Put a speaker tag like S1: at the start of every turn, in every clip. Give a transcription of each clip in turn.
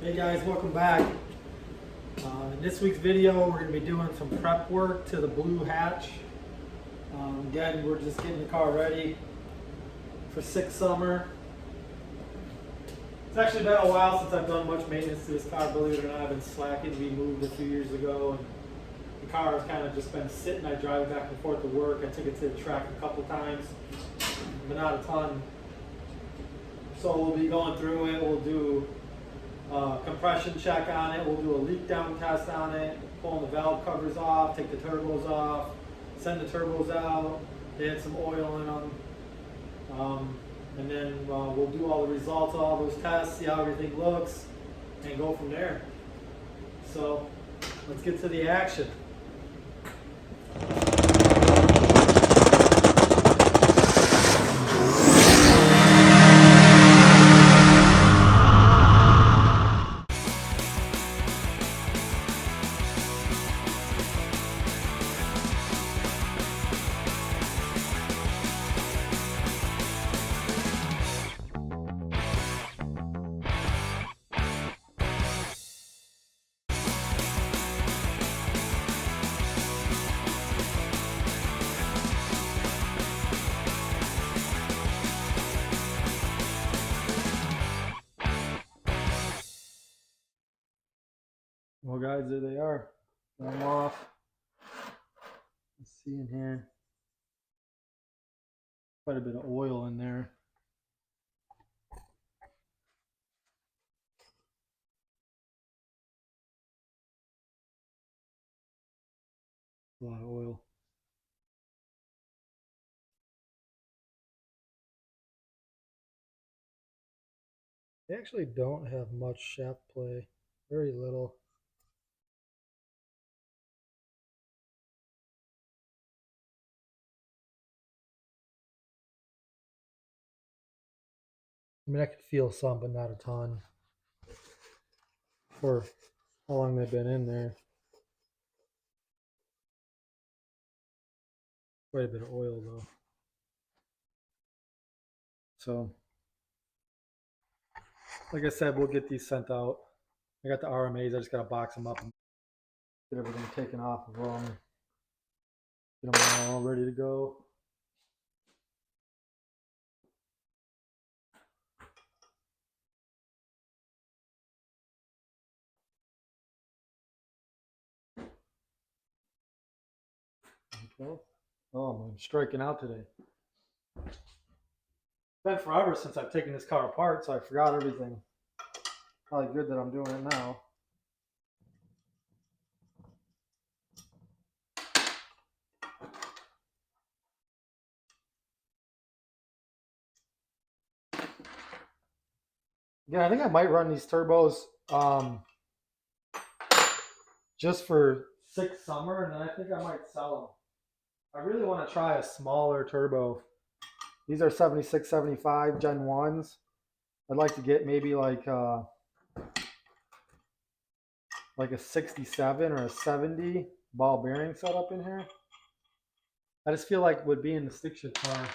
S1: Hey guys, welcome back. In this week's video, we're going to be doing some prep work to the blue hatch. Again, we're just getting the car ready for Sick Summer. It's actually been a while since I've done much maintenance to this car, believe it or not. I've been slacking. We moved a few years ago, and the car has kind of just been sitting. I drive it back and forth to work. I took it to the track a couple times, but not a ton. So we'll be going through it. We'll do compression check on it. We'll do a leak down test on it, pulling the valve covers off, take the turbos off, send the turbos out, add some oil in them, and then we'll do all the results of all those tests, see how everything looks, and go from there. So let's get to the action. Well guys, there they are. Got them off. Let's see in here. Quite a bit of oil in there. A lot of oil. They actually don't have much shaft play. Very little. I mean, I could feel some, but not a ton. For how long they've been in there. Quite a bit of oil, though. So, like I said, we'll get these sent out. I got the RMAs. I just got to box them up and get everything taken off of them. Get them all ready to go. Okay. Oh, I'm striking out today. It's been forever since I've taken this car apart, so I forgot everything. Probably good that I'm doing it now. Yeah, I think I might run these turbos just for Sick Summer, and then I think I might sell them. I really want to try a smaller turbo. These are 76, 75 Gen 1s. I'd like to get maybe like a 67 or a 70 ball bearing setup in here. I just feel like with being the StickShift car,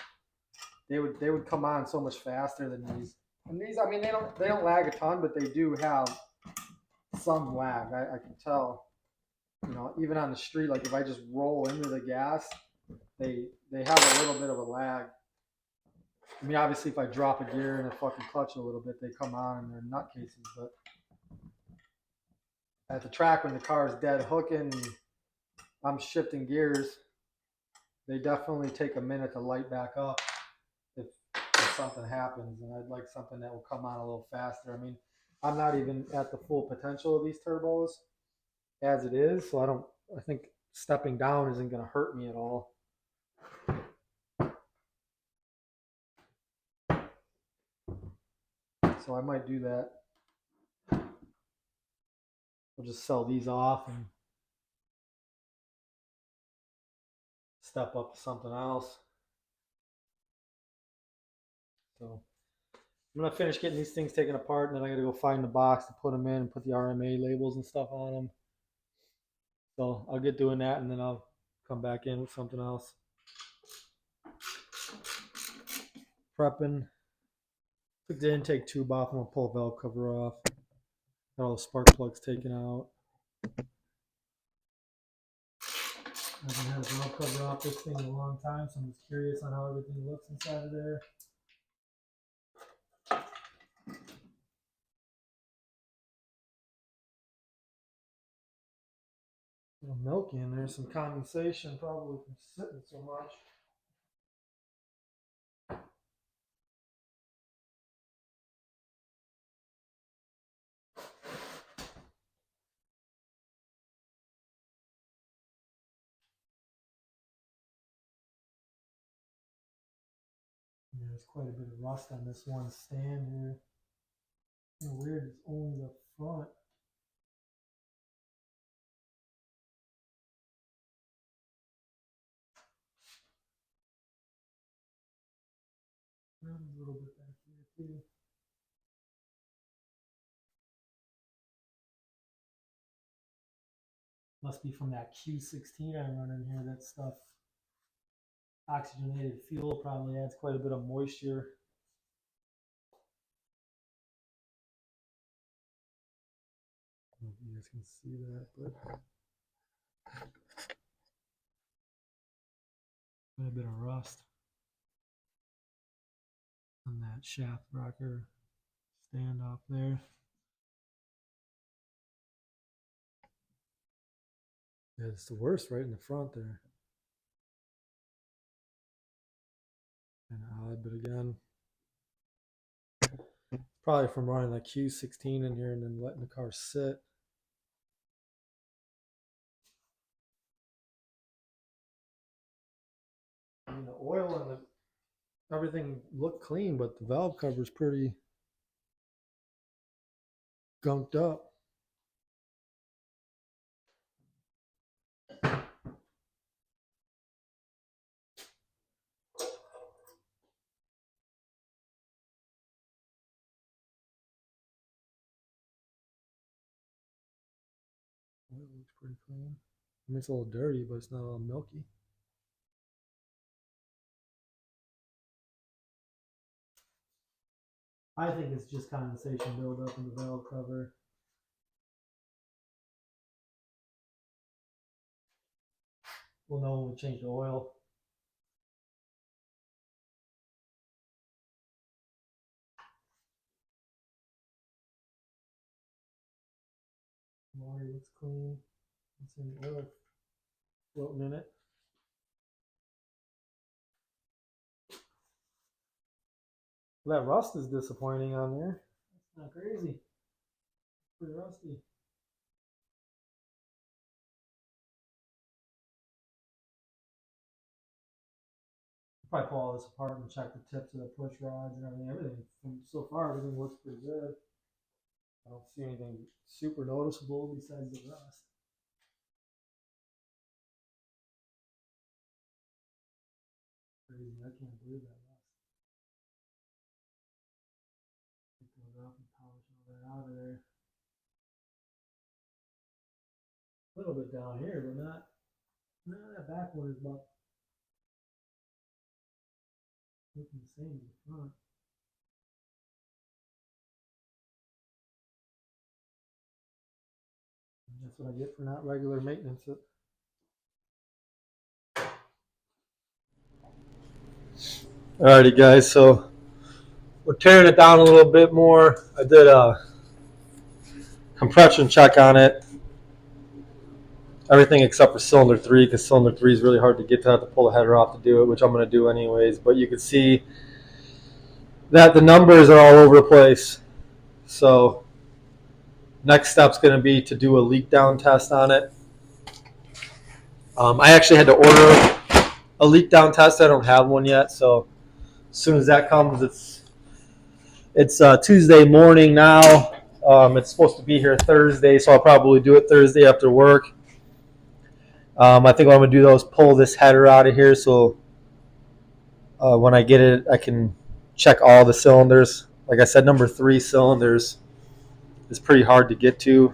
S1: they would come on so much faster than these. And these, I mean, they don't lag a ton, but they do have some lag. I can tell. You know, even on the street, like if I just roll into the gas, they have a little bit of a lag. I mean, obviously, if I drop a gear and a fucking clutch a little bit, they come on and they're nutcases. But at the track, when the car is dead hooking, I'm shifting gears, they definitely take a minute to light back up if something happens. And I'd like something that will come on a little faster. I mean, I'm not even at the full potential of these turbos as it is, so I think stepping down isn't going to hurt me at all. So I might do that. I'll just sell these off and step up to something else. So I'm going to finish getting these things taken apart, and then I got to go find the box to put them in and put the RMA labels and stuff on them. So I'll get doing that, and then I'll come back in with something else. Prepping. Took the intake tube off. I'm going to pull the valve cover off. Got all the spark plugs taken out. I haven't had a valve cover off this thing in a long time, so I'm just curious on how everything looks inside of there. A little milky in there, some condensation probably from sitting so much. Yeah, there's quite a bit of rust on this one stand here. You know, weird, it's only the front. A little bit back here too. Must be from that Q16 I'm running here. That stuff, oxygenated fuel, probably adds quite a bit of moisture. I don't know if you guys can see that, but quite a bit of rust on that shaft rocker stand off there. Yeah, it's the worst right in the front there. Kind of odd, but again, probably from running that Q16 in here and then letting the car sit. I mean, the oil and everything looked clean, but the valve cover's pretty gunked up. It looks pretty clean. I mean, it's a little dirty, but it's not all milky. I think it's just condensation buildup in the valve cover. We'll know when we change the oil. Water looks clean. It's in the oil floating in it. That rust is disappointing on there. That's not crazy. It's pretty rusty. Probably pull all this apart and check the tips of the push rods and everything. Everything from so far, everything looks pretty good. I don't see anything super noticeable besides the rust. Crazy, I can't believe that rust. Pick those up and polish all that out of there. A little bit down here, but not that back one is about looking the same as the front. And that's what I get for not regular maintenance it. Alrighty guys, so we're tearing it down a little bit more. I did a compression check on it. Everything except for cylinder 3, because cylinder 3 is really hard to get to. I have to pull the header off to do it, which I'm going to do anyways. But you can see that the numbers are all over the place. So next step's going to be to do a leak down test on it. I actually had to order a leak down test. I don't have one yet, so as soon as that comes, it's Tuesday morning now. It's supposed to be here Thursday, so I'll probably do it Thursday after work. I think what I'm going to do, though, is pull this header out of here, so when I get it, I can check all the cylinders. Like I said, number 3 cylinders is pretty hard to get to.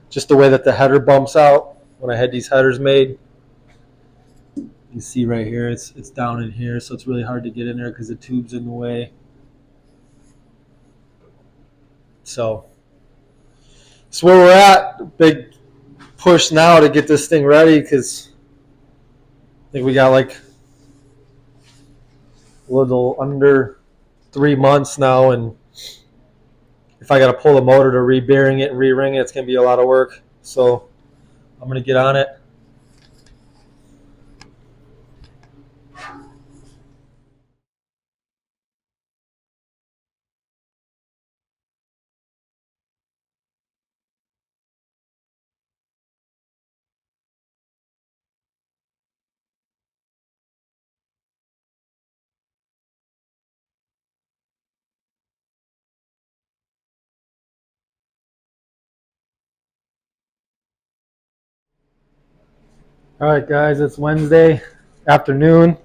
S1: Just the way that the header bumps out when I had these headers made. You see right here, it's down in here, so it's really hard to get in there because the tube's in the way. So So where we're at, big push now to get this thing ready, because I think we got like a little under 3 months now, and if I got to pull the motor to re-bearing it and re-ring it, it's going to be a lot of work. So I'm going to get on it. All right, guys, it's Wednesday afternoon.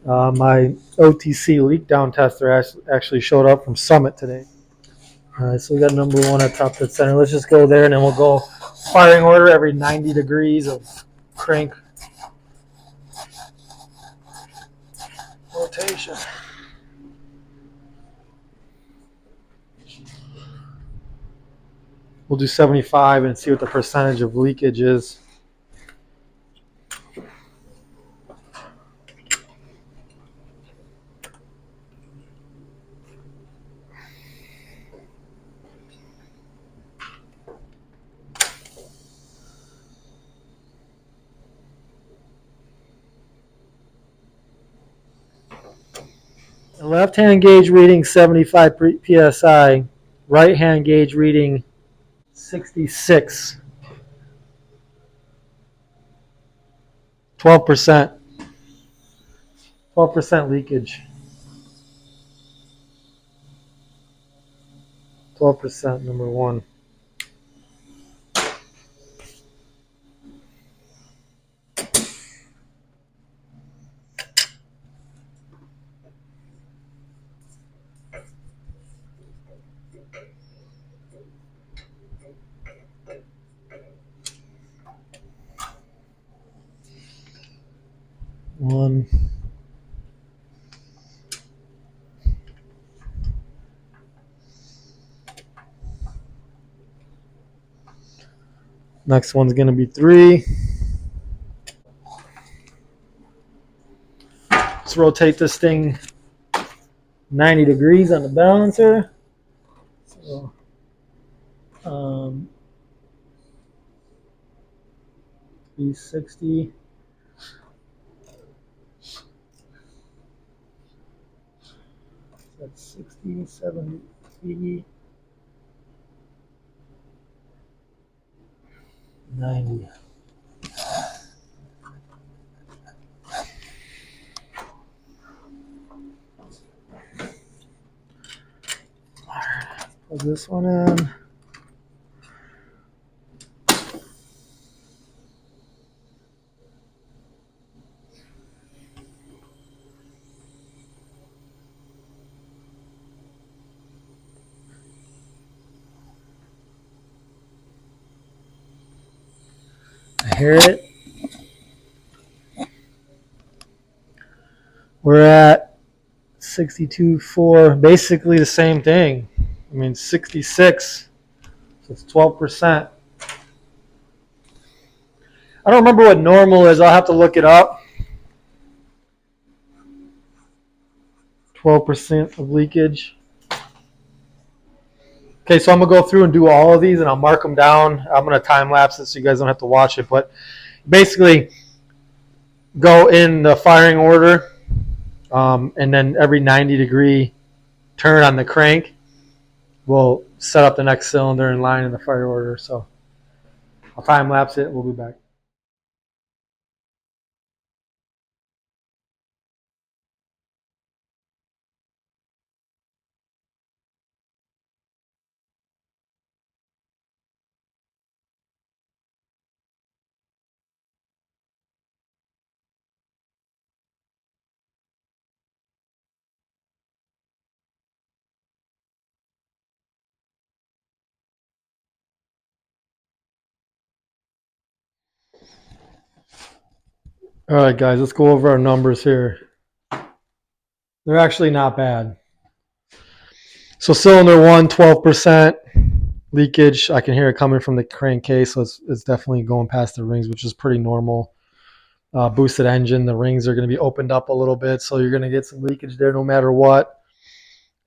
S1: My OTC leak down tester actually showed up from Summit today. All right, so we got number one at top dead center. Let's just go there, and then we'll go firing order every 90 degrees of crank rotation. We'll do 75 and see what the percentage of leakage is. The left hand gauge reading 75 psi, right hand gauge reading 66. 12%. 12% leakage. 12%, number one. One. Next one's going to be 3. Let's rotate this thing 90 degrees on the balancer. So, 360. That's 60, 70, 80, 90. Plug this one in. I hear it. We're at 62.4, basically the same thing. I mean, 66, so it's 12%. I don't remember what normal is. I'll have to look it up. 12% of leakage. Okay, so I'm going to go through and do all of these, and I'll mark them down. I'm going to time lapse it so you guys don't have to watch it. But basically, go in the firing order, and then every 90-degree turn on the crank will set up the next cylinder in line in the fire order. So I'll time lapse it. We'll be back. All right, guys, let's go over our numbers here. They're actually not bad. So cylinder 1, 12%.
S2: leakage. I can hear it coming from the crankcase, so it's definitely going past the rings, which is pretty normal. Boosted engine, the rings are going to be opened up a little bit, so you're going to get some leakage there no matter what.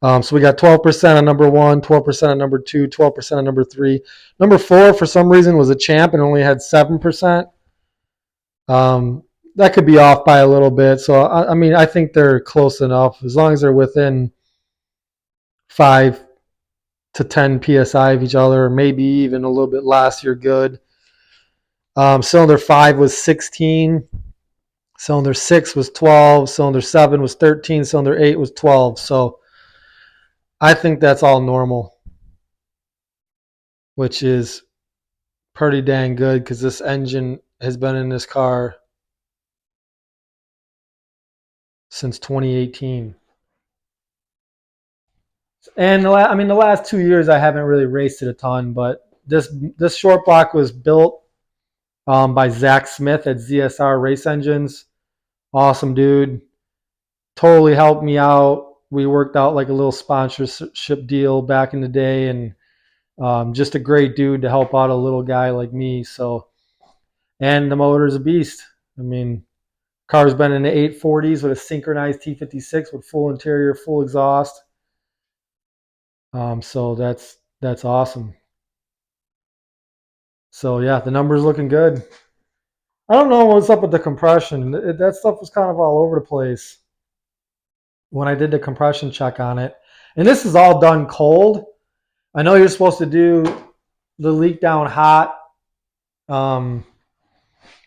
S2: So we got 12% on number 1, 12% on number 2, 12% on number 3. Number 4, for some reason, was a champ and only had 7%. That could be off by a little bit. So, I mean, I think they're close enough. As long as they're within 5 to 10 PSI of each other, maybe even a little bit less, you're good. Cylinder 5 was 16. Cylinder 6 was 12. Cylinder 7 was 13. Cylinder 8 was 12. So I think that's all normal, which is pretty dang good because this engine has been in this car since 2018. And the last 2 years I haven't really raced it a ton, but this short block was built by Zach Smith at ZSR Race Engines. Awesome dude. Totally helped me out. We worked out like a little sponsorship deal back in the day, and just a great dude to help out a little guy like me. So, and the motor's a beast. I mean, car's been in the 840s with a synchronized T56 with full interior, full exhaust. So that's awesome. So yeah, the number's looking good. I don't know what's up with the compression. That stuff was kind of all over the place when I did the compression check on it. And this is all done cold. I know you're supposed to do the leak down hot,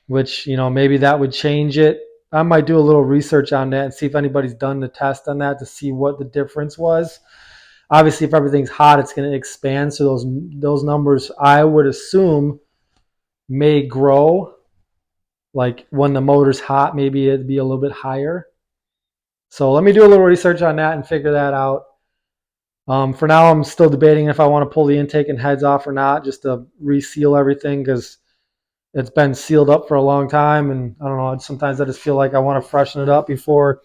S2: which, maybe that would change it. I might do a little research on that and see if anybody's done the test on that to see what the difference was. Obviously, if everything's hot, it's going to expand. So those numbers, I would assume, may grow. Like when the motor's hot, maybe it'd be a little bit higher. So let me do a little research on that and figure that out. For now, I'm still debating if I want to pull the intake and heads off or not, just to reseal everything, because it's been sealed up for a long time. And I don't know, sometimes I just feel like I want to freshen it up before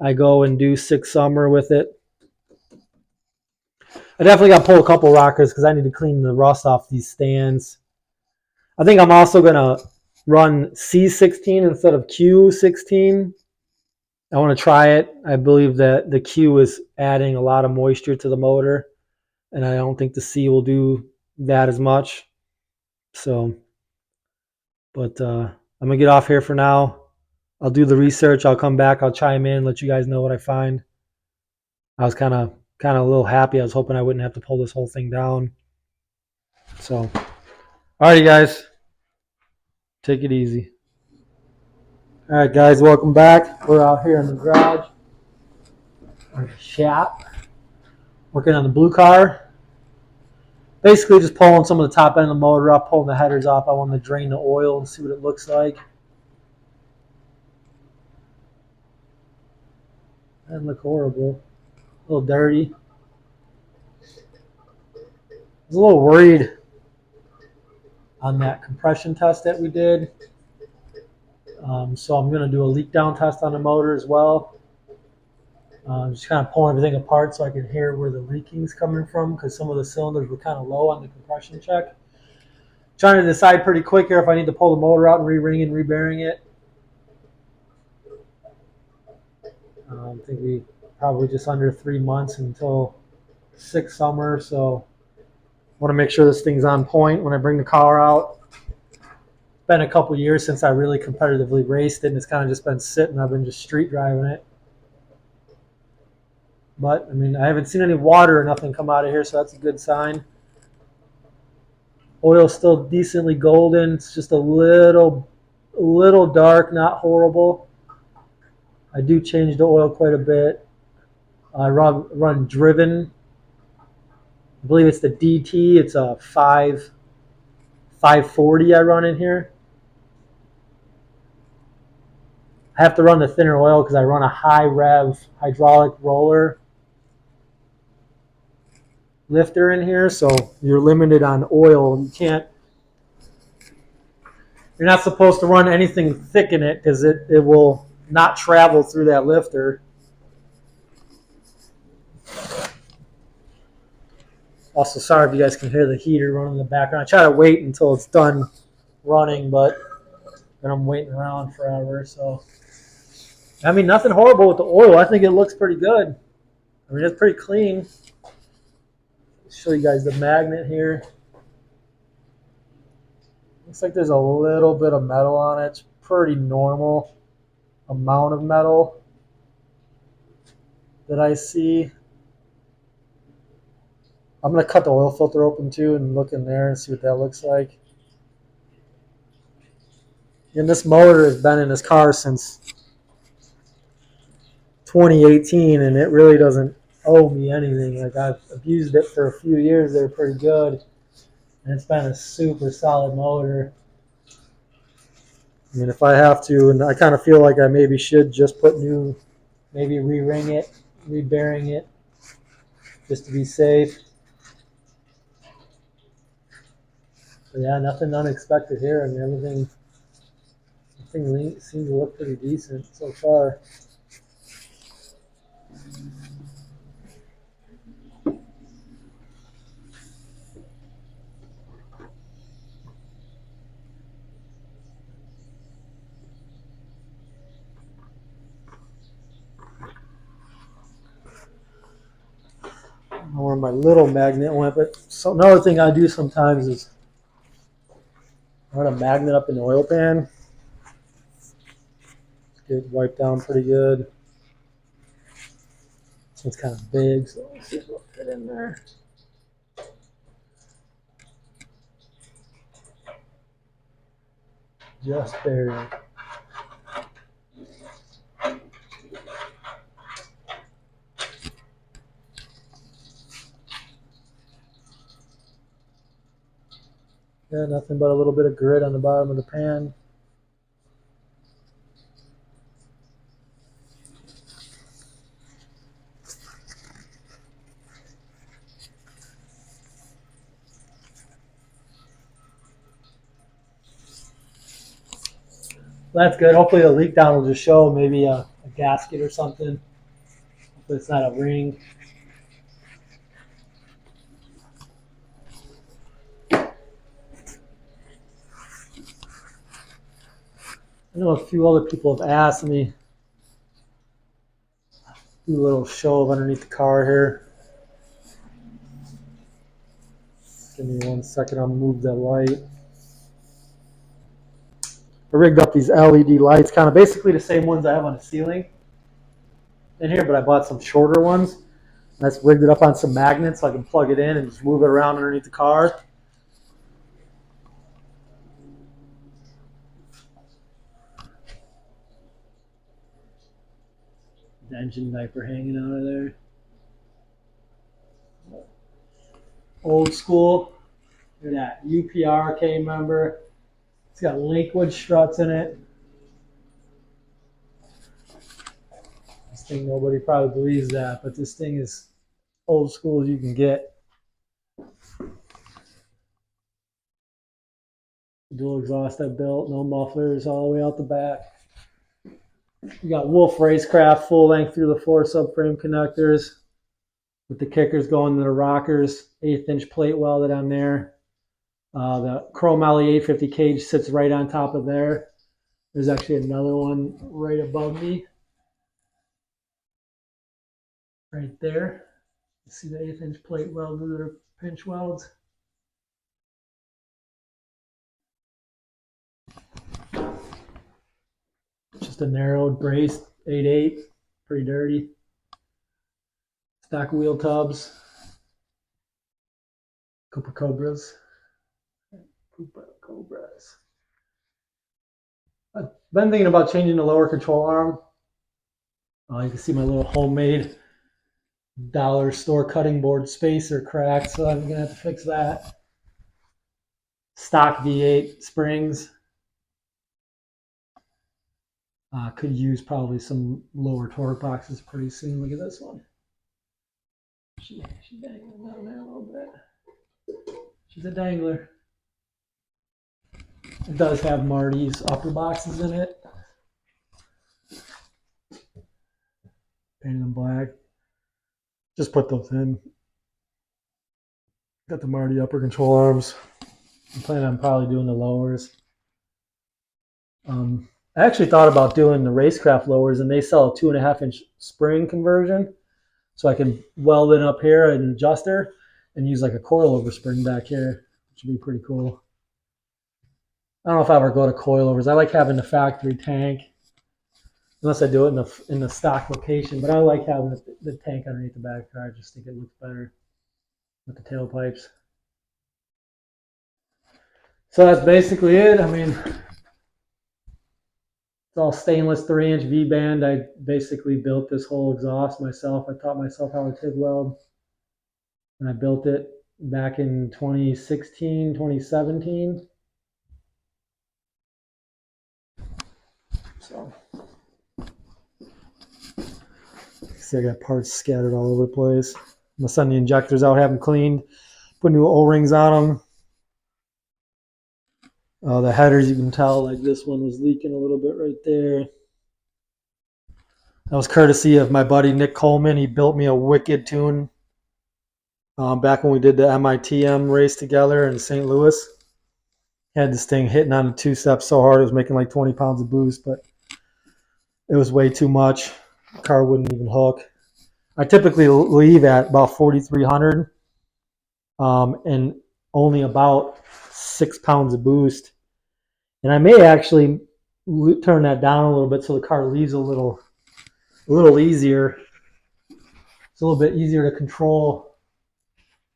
S2: I go and do SickSummer with it. I definitely got to pull a couple rockers because I need to clean the rust off these stands. I think I'm also going to run C16 instead of Q16. I want to try it. I believe that the Q is adding a lot of moisture to the motor, and I don't think the C will do that as much. So, but I'm going to get off here for now. I'll do the research. I'll come back. I'll chime in, let you guys know what I find. I was kind of a little happy. I was hoping I wouldn't have to pull this whole thing down. So, alrighty, guys. Take it easy. All right, guys, welcome back. We're out here in the garage, our shop, working on the blue car. Basically just pulling some of the top end of the motor off, pulling the headers off. I want to drain the oil and see what it looks like. Doesn't look horrible. A little dirty. I was a little worried on that compression test that we did. So I'm going to do a leak down test on the motor as well. Just kind of pulling everything apart so I can hear where the leaking's coming from, because some of the cylinders were kind of low on the compression check. Trying to decide pretty quick here if I need to pull the motor out and re-ring and re-bearing it. I think we probably just under 3 months until SickSummer, so I want to make sure this thing's on point when I bring the car out. It's been a couple years since I really competitively raced it, and it's kind of just been sitting. I've been just street driving it. But, I mean, I haven't seen any water or nothing come out of here, so that's a good sign. Oil's still decently golden. It's just a little dark, not horrible. I do change the oil quite a bit. I run driven. I believe it's the DT. It's a 540 I run in here. I have to run the thinner oil because I run a high rev hydraulic roller lifter in here, so you're limited on oil. You're not supposed to run anything thick in it because it will not travel through that lifter. Also, sorry if you guys can hear the heater running in the background. I try to wait until it's done running, but then I'm waiting around forever. So, I mean, nothing horrible with the oil. I think it looks pretty good. I mean, it's pretty clean. Show you guys the magnet here. Looks like there's a little bit of metal on it. It's pretty normal amount of metal that I see. I'm going to cut the oil filter open too and look in there and see what that looks like. And this motor has been in this car since 2018, and it really doesn't owe me anything. Like, I've abused it for a few years. They're pretty good, and it's been a super solid motor. I mean, if I have to, and I kind of feel like I maybe should just put new, maybe re-ring it, re-bearing it, just to be safe. But yeah, nothing unexpected here. I mean, everything seems to look pretty decent so far. I don't know where my little magnet went, but so another thing I do sometimes is run a magnet up in the oil pan. Get it wiped down pretty good. This one's kind of big, so let's see if it'll fit in there. Just barely. Yeah, nothing but a little bit of grit on the bottom of the pan. That's good. Hopefully the leak down will just show maybe a gasket or something. Hopefully it's not a ring. I know a few other people have asked me. Do a little show of underneath the car here. Give me 1 second, I'll move the light. I rigged up these LED lights, kind of basically the same ones I have on the ceiling in here, but I bought some shorter ones. And I just rigged it up on some magnets so I can plug it in and just move it around underneath the car. The engine diaper hanging out of there. Old school. Look at that UPRK member. It's got Lakewood struts in it. This thing, nobody probably believes that, but this thing is old school as you can get. Dual exhaust I built, no mufflers all the way out the back. You got Wolf Racecraft full length through the floor subframe connectors with the kickers going to the rockers, 1/8 inch plate welded on there. The Chrome LE 850 cage sits right on top of there. There's actually another one right above me. Right there. You see the 1/8 inch plate weld with their pinch welds. Just a narrowed braced 8/8, pretty dirty. Stock wheel tubs. Cooper Cobras. Cooper Cobras. I've been thinking about changing the lower control arm. You can see my little homemade dollar store cutting board spacer cracked, so I'm gonna have to fix that. Stock V8 springs. Could use probably some lower torque boxes pretty soon. Look at this one. She's dangling down there a little bit. She's a dangler. It does have Marty's upper boxes in it. Painted them black. Just put those in. Got the Marty upper control arms. I'm planning on probably doing the lowers. I actually thought about doing the Racecraft lowers, and they sell a 2.5-inch spring conversion, so I can weld it up here an adjuster and use like a coilover spring back here, which would be pretty cool. I don't know if I ever go to coilovers. I like having the factory tank, unless I do it in the stock location. But I like having the tank underneath the back of the car. I just think it looks better with the tailpipes. So that's basically it. I mean, it's all stainless 3-inch V-band. I basically built this whole exhaust myself. I taught myself how to TIG weld, and I built it back in 2016, 2017. So, see, I got parts scattered all over the place. I'm gonna send the injectors out, have them cleaned, put new O-rings on them. The headers, you can tell, like this one was leaking a little bit right there. That was courtesy of my buddy Nick Coleman. He built me a wicked tune back when we did the MITM race together in St. Louis. Had this thing hitting on the two-step so hard it was making like 20 pounds of boost, but it was way too much. The car wouldn't even hook. I typically leave at about 4,300 and only about 6 pounds of boost. And I may actually turn that down a little bit so the car leaves a little easier. It's a little bit easier to control.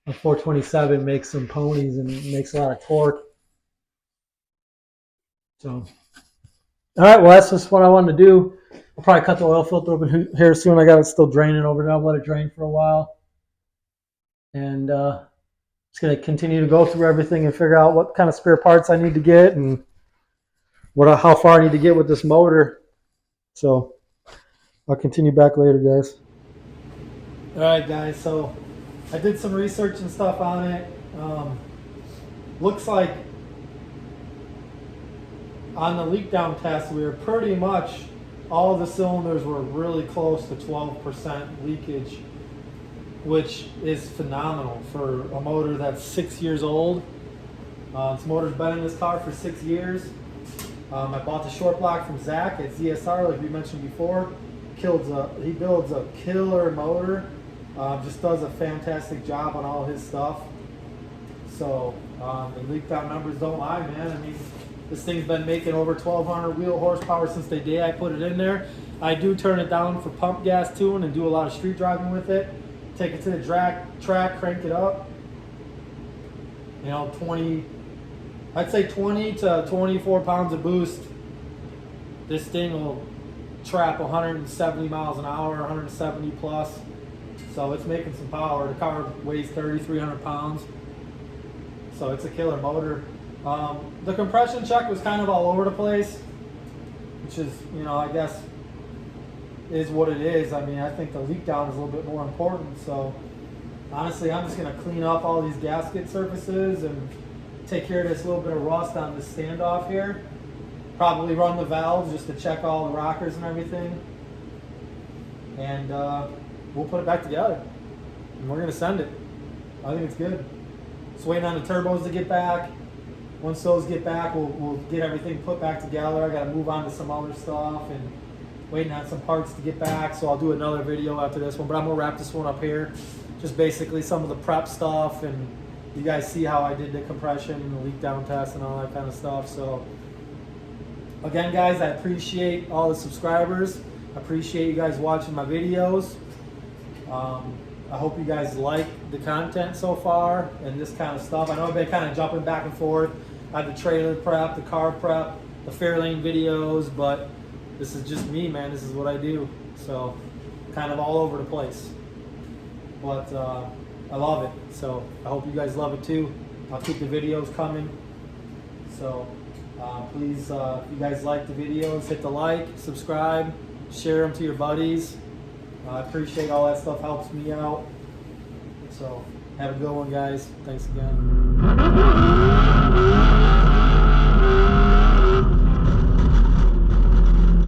S2: A 427 makes some ponies and makes a lot of torque. So, all right, well, that's just what I wanted to do. I'll probably cut the oil filter open here soon. I got it still draining over there. I'll let it drain for a while. And just going to continue to go through everything and figure out what kind of spare parts I need to get and how far I need to get with this motor. So I'll continue back later, guys. All right, guys. So I did some research and stuff on it. Looks like on the leak down test, we were pretty much, all the cylinders were really close to 12% leakage, which is phenomenal for a motor that's 6 years old. This motor's been in this car for 6 years. I bought the short block from Zach at ZSR, like we mentioned before. He builds a killer motor. Just does a fantastic job on all his stuff. So the leak down numbers don't lie, man. I mean, this thing's been making over 1,200 wheel horsepower since the day I put it in there. I do turn it down for pump gas tune and do a lot of street driving with it. Take it to the track, crank it up. You know, I'd say 20 to 24 pounds of boost. This thing will trap 170 miles an hour, 170 plus. So it's making some power. The car weighs 3,300 pounds. So it's a killer motor. The compression check was kind of all over the place, which is, you know, I guess is what it is. I mean, I think the leak down is a little bit more important. So honestly, I'm just going to clean up all these gasket surfaces and take care of this little bit of rust on this standoff here. Probably run the valves just to check all the rockers and everything. And we'll put it back together. And we're going to send it. I think it's good. Just waiting on the turbos to get back. Once those get back, we'll get everything put back together. I got to move on to some other stuff and waiting on some parts to get back. So I'll do another video after this one. But I'm going to wrap this one up here. Just basically some of the prep stuff, and you guys see how I did the compression and the leak down test and all that kind of stuff. So again, guys, I appreciate all the subscribers. I appreciate you guys watching my videos. I hope you guys like the content so far and this kind of stuff. I know I've been kind of jumping back and forth. I have the trailer prep, the car prep, the Fairlane videos, but this is just me, man. This is what I do. So kind of all over the place. But I love it. So I hope you guys love it too. I'll keep the videos coming. So please, if you guys like the videos, hit the like, subscribe, share them to your buddies. I appreciate all that stuff, helps me out. So have a good one, guys. Thanks again.